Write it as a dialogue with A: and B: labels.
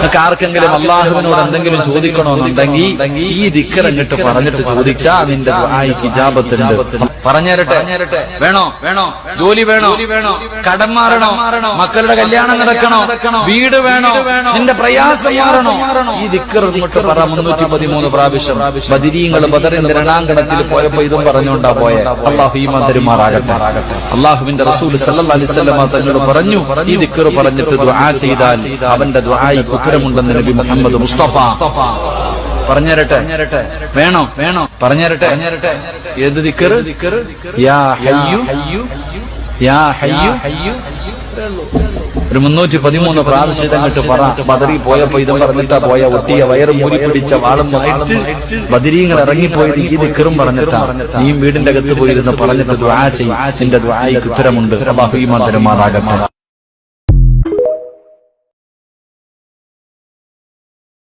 A: നിനക്ക് ആർക്കെങ്കിലും അള്ളാഹുവിനോട് എന്തെങ്കിലും ചോദിക്കണമെന്നുണ്ടെങ്കിൽ ഈ ദിക്ർ എന്നിട്ട് പറഞ്ഞിട്ട് ചോദിച്ചാ നിന്റെ ദുആയ്ക്ക് ഇജാബത്തുണ്ട്. പറഞ്ഞുതരട്ടെ? വേണോ? ജോലി വേണോ? കടം മാറണോ? മക്കളുടെ കല്യാണം നടക്കണോ? വീട് വേണോ? നിന്റെ പ്രയാസം മാറണോ? ഈ ദിക്ർ ഇങ്ങോട്ട് പറ 313 പ്രാവശ്യം. ബദരീങ്ങൾ ബദറിന്റെ രണാങ്കണത്തിൽ പോയപ്പോ ഇതും പറഞ്ഞുകൊണ്ടാ പോയെ. അള്ളാഹു ഈമാൻ തരുമാറാകട്ടെ. അള്ളാഹുവിന്റെ റസൂൽ സല്ലല്ലാഹു അലൈഹി വസല്ലം തങ്ങളോട് പറഞ്ഞു, ഈ ദിക്ർ പറഞ്ഞിട്ട് ദുആ ചെയ്താൽ അവന്റെ ദുആയ്ക്ക് ഉത്തരമുണ്ടെന്ന് നബി മുഹമ്മദ് മുസ്തഫ. പറഞ്ഞുതരട്ടെ? വേണോ? പറഞ്ഞുതരട്ടെ? ഏത് ദിക്ർ? യാ ഹയ്യു യാ ഹയ്യു. ഒരു 313 പ്രാവശ്യം അങ്ങോട്ട് പറ. ബദറി പോയപ്പോ ഇതും പറഞ്ഞിട്ടാ പോയ. ഒട്ടിയ വയറ് മൂരി പിടിച്ച വാളുമായിട്ട് ബദരീങ്ങൾ ഇറങ്ങിപ്പോയത് ഈ ദിക്റും പറഞ്ഞിട്ടാ. നീയും വീടിന്റെ അകത്ത് പോയിരുന്ന് പറഞ്ഞിട്ട് ദുആ ചെയ്യും. നിന്റെ ദുആയ്ക്ക് ഉത്തരമുണ്ട്. അല്ലാഹു ഈമാൻ തരുമാറാകട്ടെ.